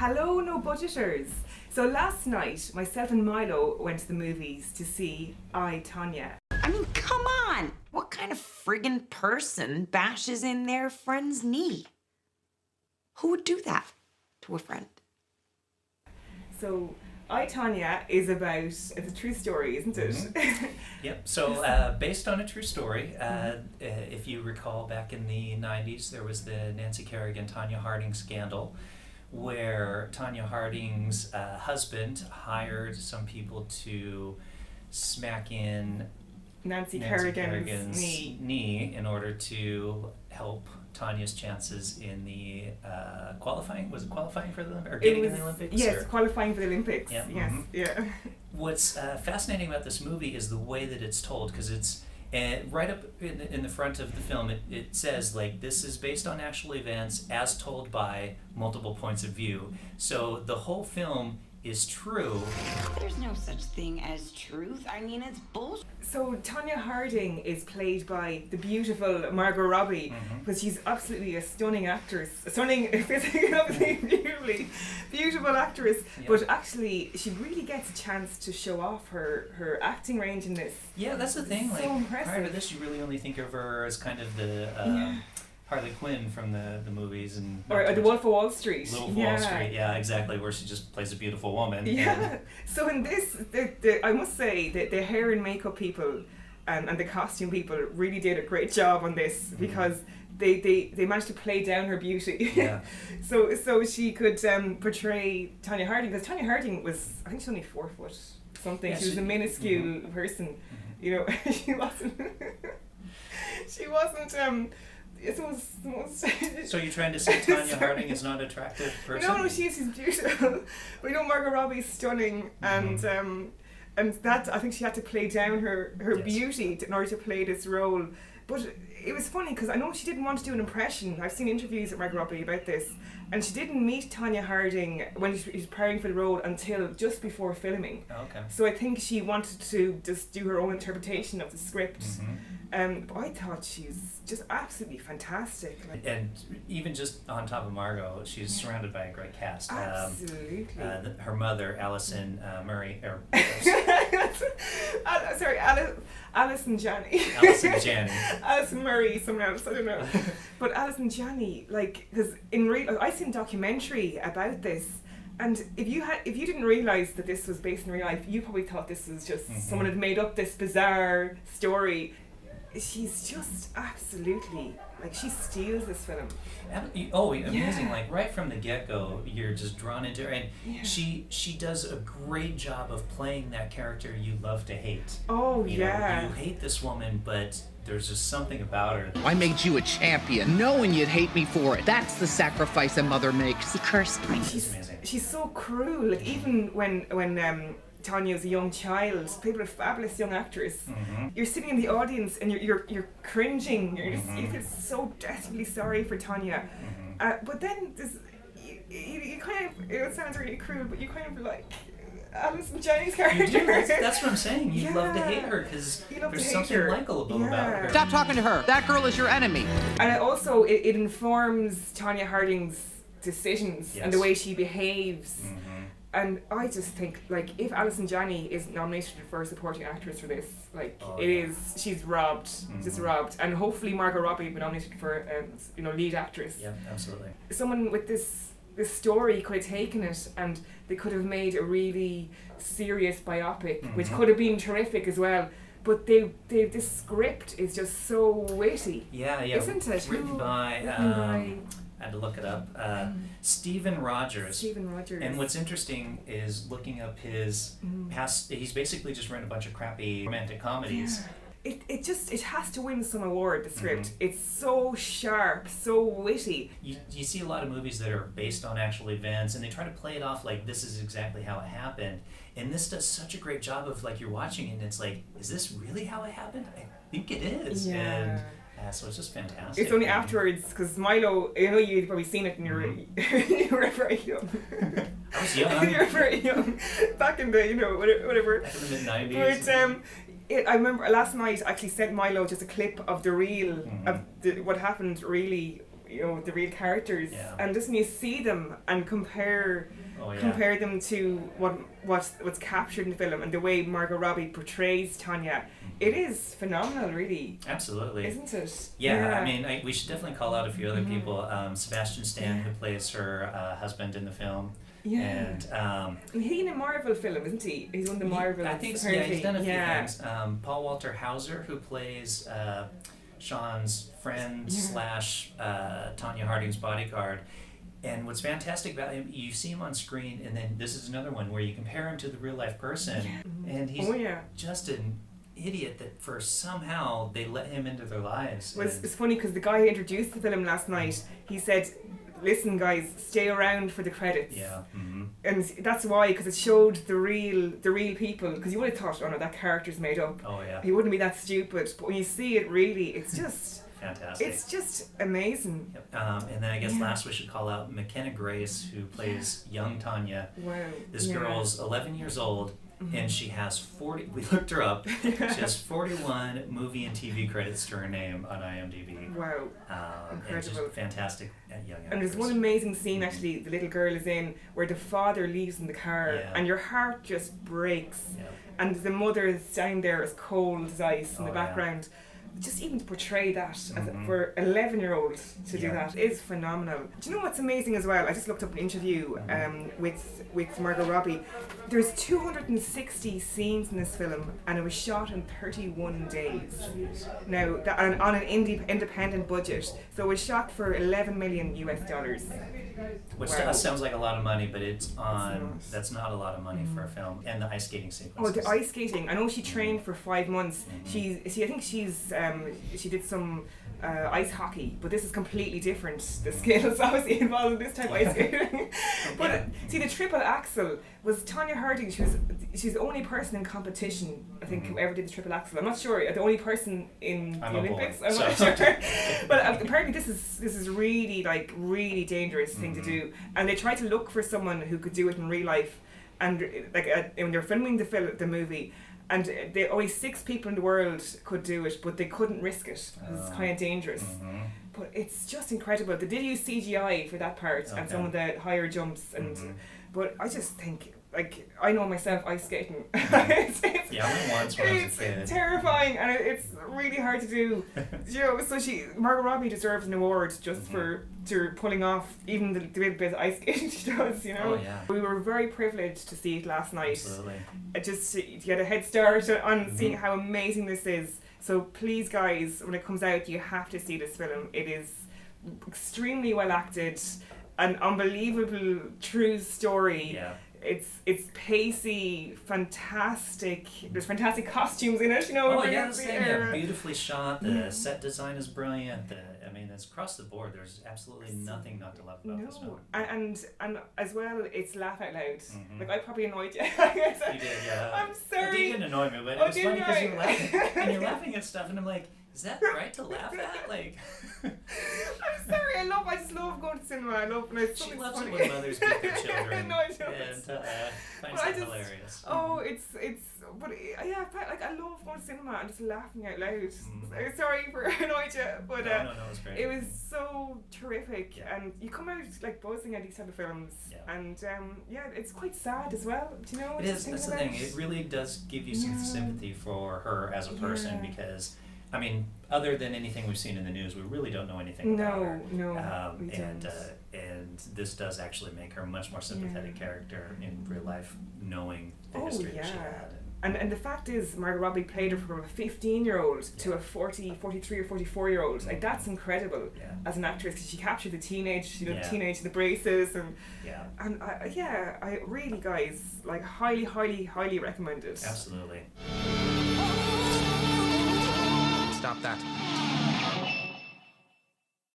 Hello, no budgeters. So last night, myself and Milo went to the movies to see Tanya. I mean, come on! What kind of friggin' person bashes in their friend's knee? Who would do that to a friend? So, Tanya is about, it's a true story, isn't it? Mm-hmm. Yep, so based on a true story, if you recall back in the 90s, there was the Nancy Kerrigan, Tonya Harding scandal, where Tonya Harding's husband hired some people to smack in Nancy Kerrigan's knee in order to help Tanya's chances in the qualifying. Was it qualifying for the Olympics? Or getting in the Olympics? Yes, qualifying for the Olympics. Yeah. Yes, Mm-hmm. yeah. What's fascinating about this movie is the way that it's told, because it's right up in the front of the film, it says, like, this is based on actual events as told by multiple points of view. So the whole film is true. There's no such thing as truth. I mean, it's bullshit. So Tonya Harding is played by the beautiful Margot Robbie, because she's absolutely a stunning actress, beautifully beautiful actress. Yeah. But actually, she really gets a chance to show off her acting range in this. Yeah, that's the thing. So Like impressive. prior to this, you really only think of her as kind of the Harley Quinn from the movies and Or The Wolf of Wall Street. Wolf of Wall Street. Yeah, exactly. Where she just plays a beautiful woman. Yeah. So in this, I must say that the hair and makeup people and the costume people really did a great job on this, because they managed to play down her beauty. Yeah. so she could portray Tonya Harding, because Tonya Harding was, I think she's only 4 foot something. Yeah, she was a minuscule person. You know, she wasn't. She wasn't. It's the most. So you're trying to say Tonya Harding is not an attractive person? No, she's beautiful. We know Margot Robbie's stunning, and that, I think she had to play down her Yes. beauty in order to play this role. But it was funny, because I know she didn't want to do an impression. I've seen interviews with Margot Robbie about this, and she didn't meet Tonya Harding when she was preparing for the role until just before filming. Oh, okay. So I think she wanted to just do her own interpretation of the script. But I thought she's just absolutely fantastic. And even just on top of Margot, she's surrounded by a great cast. Absolutely. Her mother, Alison Murray, or sorry, Alison Janney. Alison Janney. Alison Murray, someone else, I don't know. But Alison Janney, like, because I seen a documentary about this, and if you didn't realise that this was based in real life, you probably thought this was just someone had made up this bizarre story. She's just absolutely, like, she steals this film. Amazing! Like right from the get-go, you're just drawn into her, and Yeah. she does a great job of playing that character you love to hate. Oh, You yeah. know, you hate this woman, but there's just something about her. I made you a champion, knowing you'd hate me for it. That's the sacrifice a mother makes. He cursed me. It's amazing. She's so cruel. Like, even when Tanya was a young child, people are fabulous young actress. You're sitting in the audience and you're cringing. You feel so desperately sorry for Tanya. But then there's, you kind of, it sounds really cruel, but you kind of like Alison Janney's character. You do. That's what I'm saying. You love to hate her because You love to there's hate something her. likable Yeah. about her. Stop talking to her. That girl is your enemy. And it informs Tonya Harding's decisions and the Yes. way she behaves. And I just think, like, if Alison Janney is nominated for supporting actress for this, like, she's robbed, just robbed. And hopefully Margot Robbie will be nominated for, lead actress. Yeah, absolutely. Someone with this story could have taken it and they could have made a really serious biopic, which could have been terrific as well. But this script is just so witty. Yeah. Isn't it? Written by I had to look it up. Stephen Rogers. Stephen Rogers. And what's interesting is looking up his past. He's basically just written a bunch of crappy romantic comedies. Yeah. It has to win some award, the script. It's so sharp, so witty. You see a lot of movies that are based on actual events, and they try to play it off like this is exactly how it happened. And this does such a great job of, like, you're watching it and it's like, is this really how it happened? I think it is. Yeah. And so it's just fantastic. It's only afterwards, because Milo, I know you'd probably seen it when you were very young. I was young. You were very young, back in the, whatever. Back in the mid-90s. But I remember last night I actually sent Milo just a clip of the reel of what happened really, the real characters, and just when you see them and compare them to what's captured in the film and the way Margot Robbie portrays Tanya, it is phenomenal, really. Absolutely. Isn't it? Yeah, I mean, we should definitely call out a few other people. Sebastian Stan, who plays her husband in the film. Yeah. And he's in a Marvel film, isn't he? He's one of the Marvels. I think so, yeah, he's done a few things. Paul Walter Hauser, who plays Sean's friend / Tonya Harding's bodyguard. And what's fantastic about him, you see him on screen, and then this is another one where you compare him to the real life person, and he's just an idiot that for somehow they let him into their lives. Well, it's funny because the guy who introduced the film last night, he said, listen guys, stay around for the credits. Yeah. And that's why, because it showed the real people, because you would have thought, oh no, that character's made up. Oh yeah. He wouldn't be that stupid, but when you see it really, it's just... fantastic. It's just amazing. Yep. And then I guess last we should call out McKenna Grace, who plays young Tanya. Wow. This girl's 11 years old, and she has 40, we looked her up, she has 41 movie and TV credits to her name on IMDb. Wow. And she's fantastic young actress. And there's one amazing scene, actually, the little girl is in, where the father leaves in the car, and your heart just breaks. Yep. And the mother is standing there as cold as ice in the background. Just even to portray that as for 11-year-olds to do that is phenomenal. Do you know what's amazing as well? I just looked up an interview with Margot Robbie. There's 260 scenes in this film, and it was shot in 31 days. Now, on an independent budget, so it was shot for $11 million. Which to us sounds like a lot of money, but that's not a lot of money for a film. And the ice skating sequences. Oh, the ice skating! I know she trained for 5 months. I think she did some ice hockey, but this is completely different. The skills obviously involved in this type of ice skating. But see, the triple axel was Tonya Harding. She's the only person in competition, I think, who ever did the triple axel. I'm not sure. The only person in the Olympics. I'm not sure. But apparently, this is really dangerous thing to do. And they tried to look for someone who could do it in real life. And when they're filming the movie. And only 6 people in the world could do it, but they couldn't risk it because it's kind of dangerous. But it's just incredible. They did use CGI for that part and some of the higher jumps. But I just think, I know myself ice skating. It's terrifying, and it's really hard to do. So Margot Robbie deserves an award just for pulling off even the bit of ice skating she does. Oh, yeah. We were very privileged to see it last night. Absolutely. Just to get a head start on seeing how amazing this is. So please, guys, when it comes out, you have to see this film. It is extremely well acted, an unbelievable true story. Yeah. It's pacey, fantastic. There's fantastic costumes in it, beautifully shot. The set design is brilliant. It's across the board. There's absolutely nothing not to love about this film. And as well, it's laugh out loud. I probably annoyed you. You did, yeah. I'm sorry. You didn't annoy me, but it was funny because you're laughing and you're laughing at stuff, and I'm like, is that right to laugh at? I'm sorry. I just love going to cinema. I love when she loves it when mothers beat their children. No, I don't. And finds it hilarious. Oh, I love going to cinema and just laughing out loud. Sorry for annoying you, but no, it was great. it was so terrific, and you come out buzzing at these type of films, and it's quite sad as well. Do you know? It is. That's the thing. It really does give you some sympathy for her as a person because. Other than anything we've seen in the news, we really don't know anything about her. No, we don't. And this does actually make her a much more sympathetic character in real life, knowing the history that she had. And the fact is, Margot Robbie played her from a 15-year-old to a 43 or 44-year-old. That's incredible as an actress, because she captured the teenage, the braces, and I really, guys, highly, highly, highly recommend it. Absolutely. Stop that.